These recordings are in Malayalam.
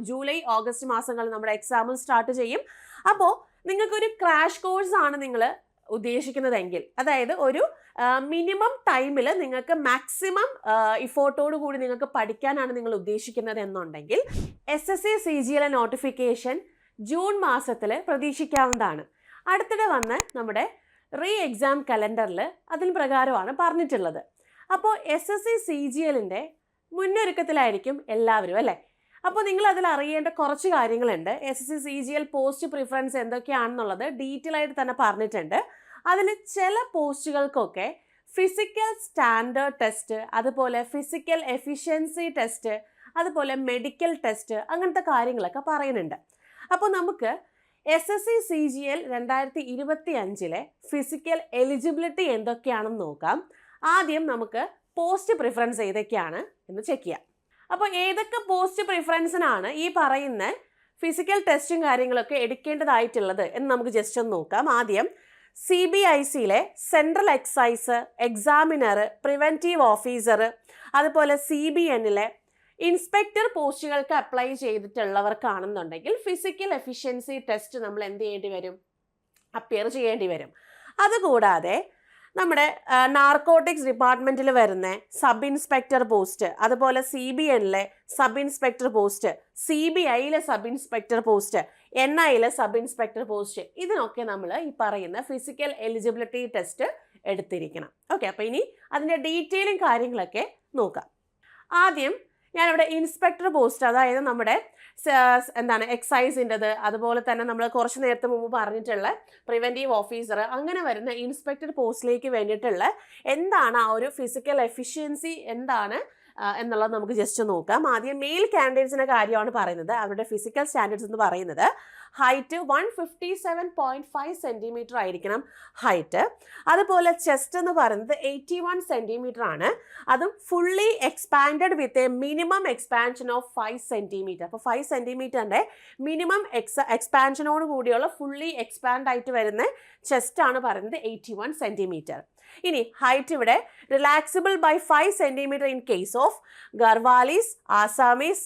ജൂലൈ ഓഗസ്റ്റ് മാസങ്ങളിൽ നമ്മുടെ എക്സാമും സ്റ്റാർട്ട് ചെയ്യും. അപ്പോൾ നിങ്ങൾക്കൊരു ക്രാഷ് കോഴ്സാണ് നിങ്ങൾ ഉദ്ദേശിക്കുന്നതെങ്കിൽ, അതായത് ഒരു മിനിമം ടൈമിൽ നിങ്ങൾക്ക് മാക്സിമം ഇഫോർട്ടോട് കൂടി നിങ്ങൾക്ക് പഠിക്കാനാണ് നിങ്ങൾ ഉദ്ദേശിക്കുന്നത് എന്നുണ്ടെങ്കിൽ SSC CGL നോട്ടിഫിക്കേഷൻ ജൂൺ മാസത്തിൽ പ്രതീക്ഷിക്കാവുന്നതാണ്. അടുത്തിടെ വന്ന് നമ്മുടെ എക്സാം കലണ്ടറിൽ അതിന് പ്രകാരമാണ് പറഞ്ഞിട്ടുള്ളത്. അപ്പോൾ SSC CGLൻ്റെ മുന്നൊരുക്കത്തിലായിരിക്കും എല്ലാവരും അല്ലേ. അപ്പോൾ നിങ്ങൾ അതിൽ അറിയേണ്ട കുറച്ച് കാര്യങ്ങളുണ്ട്. SSC CGL പോസ്റ്റ് പ്രിഫറൻസ് എന്തൊക്കെയാണെന്നുള്ളത് ഡീറ്റെയിൽ ആയിട്ട് തന്നെ പറഞ്ഞിട്ടുണ്ട്. അതിൽ ചില പോസ്റ്റുകൾക്കൊക്കെ ഫിസിക്കൽ സ്റ്റാൻഡേർഡ് ടെസ്റ്റ്, അതുപോലെ ഫിസിക്കൽ എഫിഷ്യൻസി ടെസ്റ്റ്, അതുപോലെ മെഡിക്കൽ ടെസ്റ്റ്, അങ്ങനത്തെ കാര്യങ്ങളൊക്കെ പറയുന്നുണ്ട്. അപ്പോൾ നമുക്ക് SSC CGL 2025 ഫിസിക്കൽ എലിജിബിലിറ്റി എന്തൊക്കെയാണെന്ന് നോക്കാം. ആദ്യം നമുക്ക് പോസ്റ്റ് പ്രിഫറൻസ് ഏതൊക്കെയാണ് എന്ന് ചെക്ക് ചെയ്യാം. അപ്പോൾ ഏതൊക്കെ പോസ്റ്റ് പ്രിഫറൻസിനാണ് ഈ പറയുന്ന ഫിസിക്കൽ ടെസ്റ്റും കാര്യങ്ങളൊക്കെ എടുക്കേണ്ടതായിട്ടുള്ളത് എന്ന് നമുക്ക് ജസ്റ്റ് ഒന്ന് നോക്കാം. ആദ്യം CBICയിലെ central excise examiner, preventive officer, അതുപോലെ CBNലെ ഇൻസ്പെക്ടർ പോസ്റ്റുകൾക്ക് അപ്ലൈ ചെയ്തിട്ടുള്ളവർക്കാണെന്നുണ്ടെങ്കിൽ ഫിസിക്കൽ എഫിഷ്യൻസി ടെസ്റ്റ് നമ്മൾ എന്ത് ചെയ്യേണ്ടി വരും? അപ്പിയർ ചെയ്യേണ്ടി വരും. അതുകൂടാതെ നമ്മുടെ നാർക്കോട്ടിക്സ് ഡിപ്പാർട്ട്മെൻറ്റിൽ വരുന്ന സബ് ഇൻസ്പെക്ടർ പോസ്റ്റ്, അതുപോലെ CBNലെ സബ് ഇൻസ്പെക്ടർ പോസ്റ്റ്, CBIയിലെ സബ് ഇൻസ്പെക്ടർ പോസ്റ്റ്, NIയിലെ സബ് ഇൻസ്പെക്ടർ പോസ്റ്റ്, ഇതിനൊക്കെ നമ്മൾ ഈ പറയുന്ന ഫിസിക്കൽ എലിജിബിലിറ്റി ടെസ്റ്റ് എടുത്തിരിക്കണം. ഓക്കെ, അപ്പോൾ ഇനി അതിൻ്റെ ഡീറ്റെയിലും കാര്യങ്ങളൊക്കെ നോക്കാം. ആദ്യം ഞാനിവിടെ ഇൻസ്പെക്ടർ പോസ്റ്റ്, അതായത് നമ്മുടെ എക്സൈസിൻ്റെത്, അതുപോലെ തന്നെ നമ്മൾ കുറച്ച് നേരത്തെ മുമ്പ് പറഞ്ഞിട്ടുള്ള പ്രിവെൻറ്റീവ് ഓഫീസർ, അങ്ങനെ വരുന്ന ഇൻസ്പെക്ടർ പോസ്റ്റിലേക്ക് വേണ്ടിയിട്ടുള്ള എന്താണ് ആ ഒരു ഫിസിക്കൽ എഫിഷ്യൻസി എന്താണ് എന്നുള്ളത് നമുക്ക് ജസ്റ്റ് നോക്കാം. ആദ്യം മെയിൽ കാൻഡിഡേറ്റ്സിൻ്റെ കാര്യമാണ് പറയുന്നത്. അവരുടെ ഫിസിക്കൽ സ്റ്റാൻഡേർഡ്സ് എന്ന് പറയുന്നത് ഹൈറ്റ് 157.5 സെൻറ്റിമീറ്റർ ആയിരിക്കണം ഹൈറ്റ്. അതുപോലെ ചെസ്റ്റ് എന്ന് പറയുന്നത് 81 സെൻറ്റിമീറ്റർ ആണ്. അതും fully expanded with a minimum expansion of 5 centimetre. അപ്പോൾ 5 സെൻറ്റിമീറ്ററിൻ്റെ മിനിമം എക്സ്പാൻഷനോട് കൂടിയുള്ള ഫുള്ളി എക്സ്പാൻഡ് ആയിട്ട് വരുന്ന ചെസ്റ്റാണ് പറയുന്നത് 81 സെൻറ്റിമീറ്റർ. ഇനി ഹൈറ്റ് ഇവിടെ relaxable by 5 centimetre in case of Garhwalis, Assamese,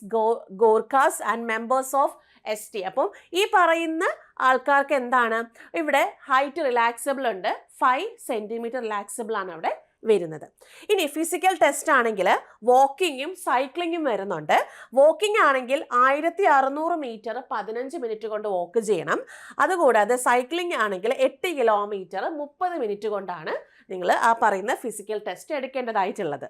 Gorkhas and members of ST. അപ്പം ഈ പറയുന്ന ആൾക്കാർക്ക് എന്താണ് ഇവിടെ ഹൈറ്റ് റിലാക്സിബിൾ ഉണ്ട്, 5 സെൻറ്റിമീറ്റർ റിലാക്സിബിൾ ആണ് അവിടെ വരുന്നത്. ഇനി ഫിസിക്കൽ ടെസ്റ്റ് ആണെങ്കിൽ വാക്കിങ്ങും സൈക്ലിങ്ങും വരുന്നുണ്ട്. വാക്കിംഗ് ആണെങ്കിൽ 1600 മീറ്റർ 15 മിനിറ്റ് കൊണ്ട് വാക്ക് ചെയ്യണം. അതുകൂടാതെ സൈക്ലിംഗ് ആണെങ്കിൽ 8 കിലോമീറ്റർ 30 മിനിറ്റ് കൊണ്ടാണ് നിങ്ങൾ ആ പറയുന്ന ഫിസിക്കൽ ടെസ്റ്റ് എടുക്കേണ്ടതായിട്ടുള്ളത്.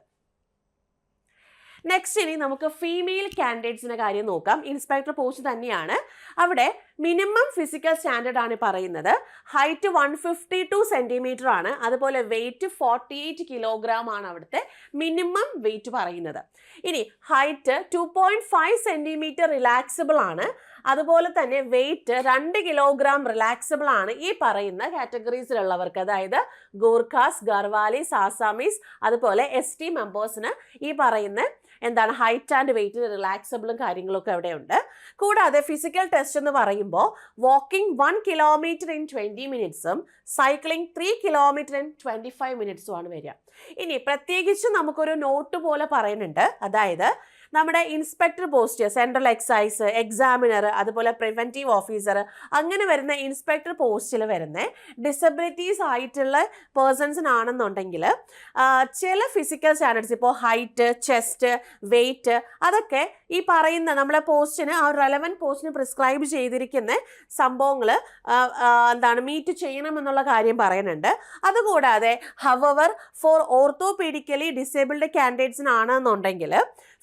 നെക്സ്റ്റ് ഇനി നമുക്ക് ഫീമെയിൽ കാൻഡിഡേറ്റ്സിൻ്റെ കാര്യം നോക്കാം. ഇൻസ്പെക്ടർ പോസ്റ്റ് തന്നെയാണ്. അവിടെ മിനിമം ഫിസിക്കൽ സ്റ്റാൻഡേർഡ് ആണ് പറയുന്നത്. ഹൈറ്റ് 152 സെൻറ്റിമീറ്റർ ആണ്. അതുപോലെ വെയിറ്റ് 48 കിലോഗ്രാം ആണ് അവിടുത്തെ മിനിമം വെയിറ്റ് പറയുന്നത്. ഇനി ഹൈറ്റ് 2.5 സെൻറ്റിമീറ്റർ റിലാക്സിബിൾ ആണ്. അതുപോലെ തന്നെ വെയിറ്റ് 2 കിലോഗ്രാം റിലാക്സിബിൾ ആണ് ഈ പറയുന്ന കാറ്റഗറീസിലുള്ളവർക്ക്, അതായത് ഗോർഖാസ്, ഗർവാലീസ്, ആസാമീസ്, അതുപോലെ ST മെമ്പേഴ്സിന് ഈ പറയുന്ന എന്താണ് ഹൈറ്റ് ആൻഡ് വെയിറ്റ് റിലാക്സബിളും കാര്യങ്ങളൊക്കെ അവിടെ ഉണ്ട്. കൂടാതെ ഫിസിക്കൽ ടെസ്റ്റ് എന്ന് പറയുമ്പോൾ വാക്കിംഗ് 1 കിലോമീറ്റർ ഇൻ 20 മിനിറ്റ്സും സൈക്ലിംഗ് 3 കിലോമീറ്റർ ഇൻ 25 മിനിറ്റ്സും ആണ് വരിക. ഇനി പ്രത്യേകിച്ച് നമുക്കൊരു നോട്ട് പോലെ പറയുന്നുണ്ട്. അതായത് നമ്മുടെ inspector post, central excise, examiner, അതുപോലെ പ്രിവെൻറ്റീവ് ഓഫീസർ, അങ്ങനെ വരുന്ന ഇൻസ്പെക്ടർ പോസ്റ്റിൽ വരുന്ന ഡിസബിലിറ്റീസ് ആയിട്ടുള്ള പേഴ്സൺസിനാണെന്നുണ്ടെങ്കിൽ ചില ഫിസിക്കൽ സ്റ്റാൻഡേർഡ്സ്, ഇപ്പോൾ ഹൈറ്റ്, ചെസ്റ്റ്, വെയിറ്റ്, അതൊക്കെ ഈ പറയുന്ന നമ്മളെ പോസ്റ്റിന് ആ റെലവൻറ്റ് പോസ്റ്റിന് പ്രിസ്ക്രൈബ് ചെയ്തിരിക്കുന്ന സംഭവങ്ങൾ മീറ്റ് ചെയ്യണമെന്നുള്ള കാര്യം പറയുന്നുണ്ട്. അതുകൂടാതെ hour four orthopaedically disabled കാൻഡിഡേറ്റ്സിനാണെന്നുണ്ടെങ്കിൽ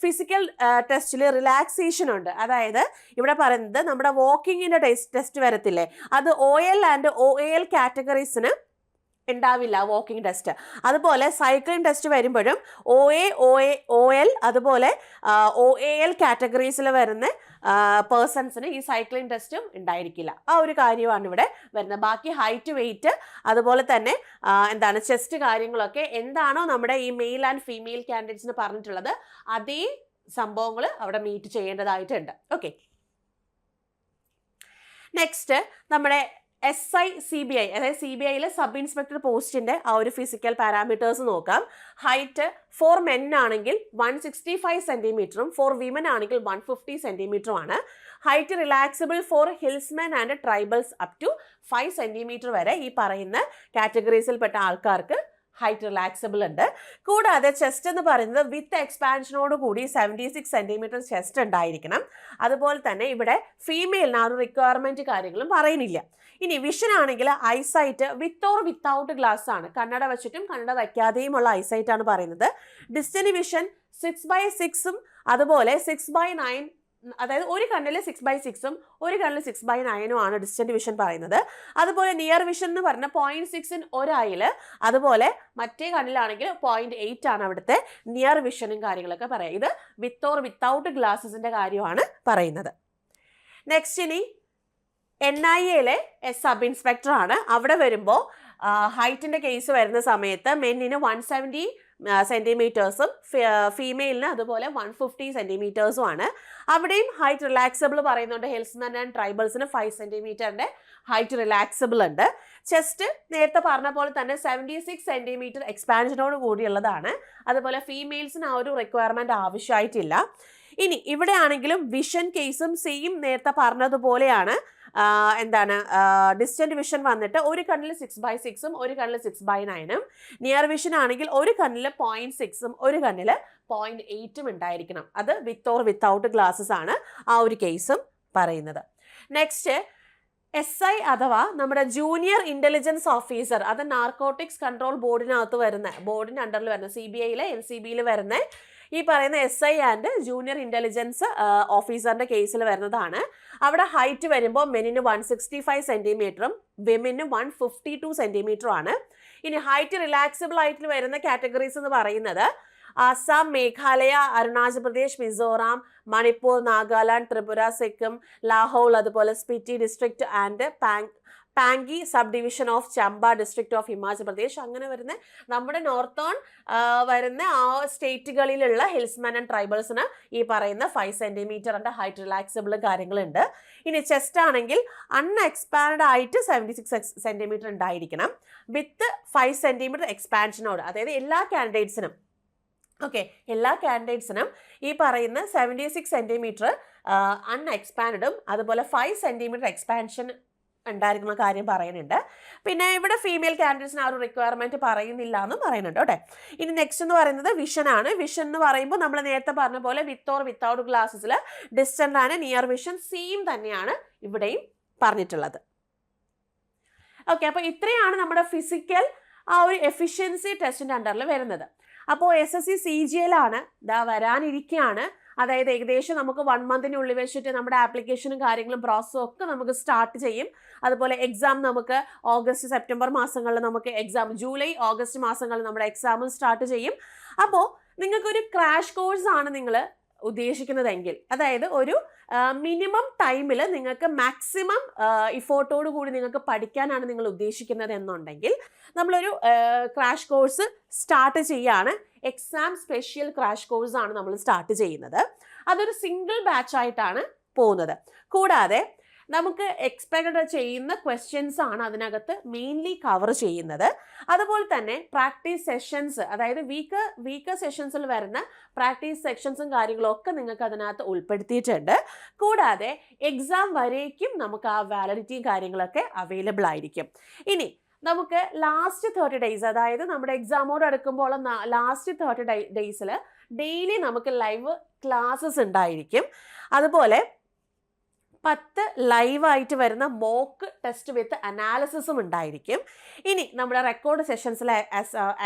physical ടെസ്റ്റിൽ റിലാക്സേഷൻ ഉണ്ട്. അതായത് ഇവിടെ പറയുന്നത് നമ്മുടെ വാക്കിങ്ങിൻ്റെ ടെസ്റ്റ് വരത്തില്ലേ, അത് OL ആൻഡ് OAL കാറ്റഗറീസിന് ഉണ്ടാവില്ല വാക്കിംഗ് ടെസ്റ്റ്. അതുപോലെ സൈക്ലിംഗ് ടെസ്റ്റ് വരുമ്പോഴും OL അതുപോലെ OAL കാറ്റഗറീസിൽ വരുന്ന പേഴ്സൺസിന് ഈ സൈക്ലിംഗ് ടെസ്റ്റും ഉണ്ടായിരിക്കില്ല. ആ ഒരു കാര്യമാണ് ഇവിടെ വരുന്നത്. ബാക്കി ഹൈറ്റ്, വെയിറ്റ്, അതുപോലെ തന്നെ ചെസ്റ്റ് കാര്യങ്ങളൊക്കെ എന്താണോ നമ്മുടെ ഈ മെയിൽ ആൻഡ് ഫീമെയിൽ കാൻഡിഡേറ്റ്സിന് പറഞ്ഞിട്ടുള്ളത് അതേ സംഭവങ്ങൾ അവിടെ മീറ്റ് ചെയ്യേണ്ടതായിട്ടുണ്ട്. ഓക്കെ, നെക്സ്റ്റ് നമ്മുടെ SI-CBI, അതായത് CBIയിലെ സബ് ഇൻസ്പെക്ടർ പോസ്റ്റിന്റെ ആ ഒരു ഫിസിക്കൽ പാരാമീറ്റേഴ്സ് നോക്കാം. ഹൈറ്റ് ഫോർ മെൻ ആണെങ്കിൽ 165 സെന്റിമീറ്ററും ഫോർ വിമൻ ആണെങ്കിൽ 150 സെന്റിമീറ്ററും ആണ്. Height relaxable for hillsmen and tribals up to 5 centimetre വരെ ഈ പറയുന്ന കാറ്റഗറീസിൽപ്പെട്ട ആൾക്കാർക്ക് ഹൈറ്റ് റിലാക്സിബിൾ ഉണ്ട്. കൂടാതെ ചെസ്റ്റ് എന്ന് പറയുന്നത് വിത്ത് എക്സ്പാൻഷനോട് കൂടി 76 സെന്റിമീറ്റർ ചെസ്റ്റ് ഉണ്ടായിരിക്കണം. അതുപോലെ തന്നെ ഇവിടെ ഫീമെയിലിന് ആ ഒരു റിക്വയർമെന്റ് കാര്യങ്ങളും പറയുന്നില്ല. ഇനി വിഷൻ ആണെങ്കിൽ eyesight with or without glass ആണ്. കണ്ണട വെച്ചിട്ടും കണ്ണട വയ്ക്കാതെയുമുള്ള ഐസൈറ്റ് ആണ് പറയുന്നത്. ഡിസ്റ്റന്റ് വിഷൻ 6/6 അതുപോലെ 6/9, അതായത് ഒരു കണ്ണിൽ 6/6 ഒരു കണ്ണിൽ 6/9 ആണ് ഡിസ്റ്റന്റ് വിഷൻ പറയുന്നത്. അതുപോലെ നിയർ വിഷൻ എന്ന് പറഞ്ഞാൽ 0.6 ഒരായില്, അതുപോലെ മറ്റേ കണ്ണിലാണെങ്കിൽ 0.8 ആണ് അവിടുത്തെ നിയർ വിഷനും കാര്യങ്ങളൊക്കെ പറയാം. ഇത് വിത്ത് ഓർ വിത്തൗട്ട് ഗ്ലാസസിന്റെ കാര്യമാണ് പറയുന്നത്. നെക്സ്റ്റ് ഇനി NIAയിലെ സബ് ഇൻസ്പെക്ടർ ആണ്. അവിടെ വരുമ്പോൾ ഹൈറ്റിന്റെ കേസ് വരുന്ന സമയത്ത് മെന്നിന് 170 സെന്റിമീറ്റേഴ്സും ഫീമെയിലിന് അതുപോലെ 150 സെന്റിമീറ്റേഴ്സും ആണ്. അവിടെയും ഹൈറ്റ് റിലാക്സിബിൾ പറയുന്നുണ്ട്. ഹിൽസ്മെൻ ആൻഡ് ട്രൈബൽസിന് 5 സെന്റിമീറ്ററിന്റെ ഹൈറ്റ് റിലാക്സിബിൾ ഉണ്ട്. ചെസ്റ്റ് നേരത്തെ പറഞ്ഞ പോലെ തന്നെ 76 സെന്റിമീറ്റർ എക്സ്പാൻഷനോട് കൂടിയുള്ളതാണ്. അതുപോലെ ഫീമെയിൽസിന് ആ ഒരു റിക്വയർമെന്റ് ആവശ്യമായിട്ടില്ല. ഇനി ഇവിടെ ആണെങ്കിലും വിഷൻ കേസും സെയിം നേരത്തെ പറഞ്ഞതുപോലെയാണ്. എന്താണ് ഡിസ്റ്റന്റ് വിഷൻ വന്നിട്ട് ഒരു കണ്ണിൽ 6/6 ഒരു കണ്ണിൽ 6/9. നിയർ വിഷൻ ആണെങ്കിൽ ഒരു കണ്ണിൽ 0.6 ഒരു കണ്ണിൽ 0.8 ഉണ്ടായിരിക്കണം. അത് വിത്ത് ഓർ വിത്തൗട്ട് ഗ്ലാസസ് ആണ് ആ ഒരു കേസും പറയുന്നത്. നെക്സ്റ്റ് SI അഥവാ നമ്മുടെ ജൂനിയർ ഇന്റലിജൻസ് ഓഫീസർ, അത് നാർക്കോട്ടിക്സ് കൺട്രോൾ ബോർഡിനകത്ത് വരുന്ന, ബോർഡിന്റെ അണ്ടറിൽ വരുന്ന CBIയിലെ NCBയിൽ വരുന്ന ഈ പറയുന്ന SI ആൻഡ് ജൂനിയർ ഇന്റലിജൻസ് ഓഫീസറിന്റെ കേസിൽ വരുന്നതാണ്. അവിടെ ഹൈറ്റ് വരുമ്പോൾ മെന്നിന് 165 സെന്റിമീറ്ററും വിമന് 152 സെന്റിമീറ്ററും ആണ്. ഇനി ഹൈറ്റ് റിലാക്സിബിൾ ആയിട്ട് വരുന്ന കാറ്റഗറീസ് എന്ന് പറയുന്നത് ആസാം, മേഘാലയ, അരുണാചൽ പ്രദേശ്, മിസോറാം, മണിപ്പൂർ, നാഗാലാൻഡ്, ത്രിപുര, സിക്കിം, ലാഹോൾ, അതുപോലെ Spiti district and Pangi subdivision of Chamba district of Himachal Pradesh. അങ്ങനെ വരുന്ന നമ്മുടെ നോർത്തേൺ വരുന്ന ആ സ്റ്റേറ്റുകളിലുള്ള ഹിൽസ്മെൻ ആൻഡ് ട്രൈബൽസിന് ഈ പറയുന്ന 5 സെന്റിമീറ്ററിന്റെ ഹൈറ്റ് റിലാക്സിബിൾ കാര്യങ്ങളുണ്ട്. ഇനി ചെസ്റ്റ് ആണെങ്കിൽ അൺഎക്സ്പാൻഡ് ആയിട്ട് 76 സെന്റിമീറ്റർ ഉണ്ടായിരിക്കണം വിത്ത് 5 സെന്റിമീറ്റർ എക്സ്പാൻഷനോട്. അതായത് എല്ലാ കാൻഡിഡേറ്റ്സിനും എല്ലാ കാൻഡിഡേറ്റ്സിനും ഈ പറയുന്ന 76 സെന്റിമീറ്റർ അൺഎക്സ്പാൻഡും അതുപോലെ 5 സെന്റിമീറ്റർ എക്സ്പാൻഷൻ ഉണ്ടായിരിക്കുന്ന കാര്യം പറയുന്നുണ്ട്. പിന്നെ ഇവിടെ ഫീമെയിൽ കാൻഡിഡേറ്റ്സിന് ആ ഒരു റിക്വയർമെന്റ് പറയുന്നില്ല എന്നും പറയുന്നുണ്ട് കേട്ടോ. ഇനി നെക്സ്റ്റ് എന്ന് പറയുന്നത് വിഷൻ ആണ്. വിഷൻ എന്ന് പറയുമ്പോൾ നമ്മൾ നേരത്തെ പറഞ്ഞ പോലെ വിത്ത് ഓർ വിത്തൗട്ട് ഗ്ലാസസിൽ ഡിസ്റ്റന്റ് ആണ്. നിയർ വിഷൻ സെയിം തന്നെയാണ് ഇവിടെയും പറഞ്ഞിട്ടുള്ളത്. ഓക്കെ, അപ്പോൾ ഇത്രയാണ് നമ്മുടെ ഫിസിക്കൽ ആ ഒരു എഫിഷ്യൻസി ടെസ്റ്റിന്റെ അണ്ടറിൽ വരുന്നത്. അപ്പോൾ SSC CGLാണ് ഇതാ വരാനിരിക്കുകയാണ്. അതായത് ഏകദേശം നമുക്ക് 1 മന്തിനുള്ളിൽ വെച്ചിട്ട് നമ്മുടെ ആപ്ലിക്കേഷനും കാര്യങ്ങളും പ്രോസസ്സും ഒക്കെ നമുക്ക് സ്റ്റാർട്ട് ചെയ്യും. അതുപോലെ എക്സാം നമുക്ക് ഓഗസ്റ്റ് സെപ്റ്റംബർ മാസങ്ങളിൽ നമുക്ക് എക്സാം, ജൂലൈ ഓഗസ്റ്റ് മാസങ്ങളിൽ നമ്മുടെ എക്സാമും സ്റ്റാർട്ട് ചെയ്യും. അപ്പോൾ നിങ്ങൾക്കൊരു ക്രാഷ് കോഴ്സ് ആണ് നിങ്ങൾ ഉദ്ദേശിക്കുന്നതെങ്കിൽ, അതായത് ഒരു മിനിമം ടൈമിൽ നിങ്ങൾക്ക് മാക്സിമം ഇഫോർട്ടോട് കൂടി നിങ്ങൾക്ക് പഠിക്കാനാണ് നിങ്ങൾ ഉദ്ദേശിക്കുന്നത് എന്നുണ്ടെങ്കിൽ നമ്മളൊരു ക്രാഷ് കോഴ്സ് സ്റ്റാർട്ട് ചെയ്യാണ്. എക്സാം സ്പെഷ്യൽ ക്രാഷ് കോഴ്സ് ആണ് നമ്മൾ സ്റ്റാർട്ട് ചെയ്യുന്നത്. അതൊരു സിംഗിൾ ബാച്ച് ആയിട്ടാണ് പോകുന്നത്. കൂടാതെ നമുക്ക് എക്സ്പെക്ട് ചെയ്യുന്ന ക്വസ്റ്റ്യൻസ് ആണ് അതിനകത്ത് മെയിൻലി കവർ ചെയ്യുന്നത്. അതുപോലെ തന്നെ പ്രാക്ടീസ് സെഷൻസ്, അതായത് വീക്ക് സെഷൻസിൽ വരുന്ന പ്രാക്ടീസ് സെക്ഷൻസും കാര്യങ്ങളും ഒക്കെ നിങ്ങൾക്ക് അതിനകത്ത് ഉൾപ്പെടുത്തിയിട്ടുണ്ട്. കൂടാതെ എക്സാം വരേക്കും നമുക്ക് ആ വാലിഡിറ്റിയും കാര്യങ്ങളൊക്കെ അവൈലബിൾ ആയിരിക്കും. ഇനി നമുക്ക് ലാസ്റ്റ് 30 ഡേയ്സ്, അതായത് നമ്മുടെ എക്സാമോട് അടുക്കുമ്പോൾ ലാസ്റ്റ് 30 ഡേയ്സിൽ ഡെയിലി നമുക്ക് ലൈവ് ക്ലാസ്സസ് ഉണ്ടായിരിക്കും. അതുപോലെ 10 ലൈവായിട്ട് വരുന്ന മോക്ക് ടെസ്റ്റ് വിത്ത് അനാലിസിസും ഉണ്ടായിരിക്കും. ഇനി നമ്മുടെ റെക്കോർഡ് സെഷൻസിലെ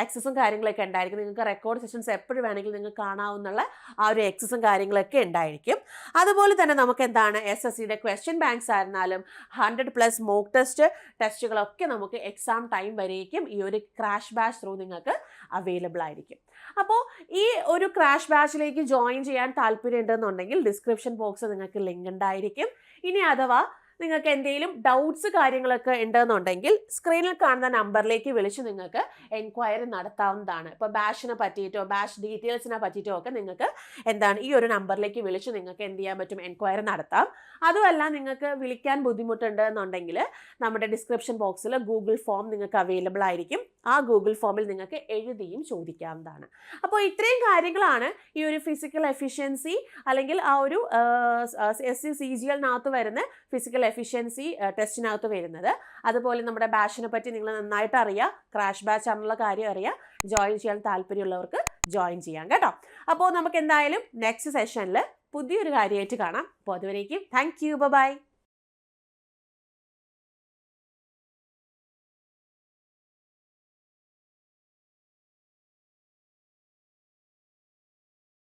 ആക്സസും കാര്യങ്ങളൊക്കെ ഉണ്ടായിരിക്കും. നിങ്ങൾക്ക് റെക്കോർഡ് സെഷൻസ് എപ്പോഴും വേണമെങ്കിൽ നിങ്ങൾക്ക് കാണാവുന്ന ആ ഒരു ആക്സസും കാര്യങ്ങളൊക്കെ ഉണ്ടായിരിക്കും. അതുപോലെ തന്നെ നമുക്ക് എന്താണ് SSCയുടെ ക്വസ്റ്റ്യൻ ബാങ്ക്സ് ആയിരുന്നാലും 100+ മോക്ക് ടെസ്റ്റുകളൊക്കെ നമുക്ക് എക്സാം ടൈം വരേക്കും ഈ ഒരു ക്രാഷ് ബാച്ച് ത്രൂ നിങ്ങൾക്ക് അവൈലബിൾ ആയിരിക്കും. അപ്പോൾ ഈ ഒരു ക്രാഷ് ബാച്ചിലേക്ക് ജോയിൻ ചെയ്യാൻ താല്പര്യം ഉണ്ടെന്നുണ്ടെങ്കിൽ ഡിസ്ക്രിപ്ഷൻ ബോക്സ് നിങ്ങൾക്ക് ലിങ്ക് ഉണ്ടായിരിക്കും. ഇനി അഥവാ നിങ്ങൾക്ക് എന്തെങ്കിലും ഡൗട്ട്സ് കാര്യങ്ങളൊക്കെ ഉണ്ടെന്നുണ്ടെങ്കിൽ സ്ക്രീനിൽ കാണുന്ന നമ്പറിലേക്ക് വിളിച്ച് നിങ്ങൾക്ക് എൻക്വയറി നടത്താവുന്നതാണ്. ഇപ്പോൾ ബാഷിനെ പറ്റിയിട്ടോ ബാഷ് ഡീറ്റെയിൽസിനെ പറ്റിയിട്ടോ ഒക്കെ നിങ്ങൾക്ക് ഈ ഒരു നമ്പറിലേക്ക് വിളിച്ച് നിങ്ങൾക്ക് എന്ത് ചെയ്യാൻ പറ്റും, എൻക്വയറി നടത്താം. അതുമല്ല നിങ്ങൾക്ക് വിളിക്കാൻ ബുദ്ധിമുട്ടുണ്ട് എന്നുണ്ടെങ്കിൽ നമ്മുടെ ഡിസ്ക്രിപ്ഷൻ ബോക്സിൽ ഗൂഗിൾ ഫോം നിങ്ങൾക്ക് അവൈലബിൾ ആയിരിക്കും. ആ ഗൂഗിൾ ഫോമിൽ നിങ്ങൾക്ക് എഴുതിയും ചോദിക്കാവുന്നതാണ്. അപ്പോൾ ഇത്രയും കാര്യങ്ങളാണ് ഈ ഒരു ഫിസിക്കൽ എഫിഷ്യൻസി അല്ലെങ്കിൽ ആ ഒരു SCCGL-നകത്ത് വരുന്ന ഫിസിക്കൽ എഫിഷ്യൻസി ടെസ്റ്റിനകത്ത് വരുന്നത്. അതുപോലെ നമ്മുടെ ബാഷിനെ പറ്റി നിങ്ങൾ നന്നായിട്ട് അറിയാം, ക്രാഷ് ബാച്ച് ആണെന്നുള്ള കാര്യം അറിയാം. ജോയിൻ ചെയ്യാൻ താല്പര്യമുള്ളവർക്ക് ജോയിൻ ചെയ്യാം കേട്ടോ. അപ്പോൾ നമുക്ക് എന്തായാലും നെക്സ്റ്റ് സെഷനിൽ പുതിയൊരു കാര്യമായിട്ട് കാണാം. അപ്പോൾ അതുവരേക്കും താങ്ക് യു, ബൈ.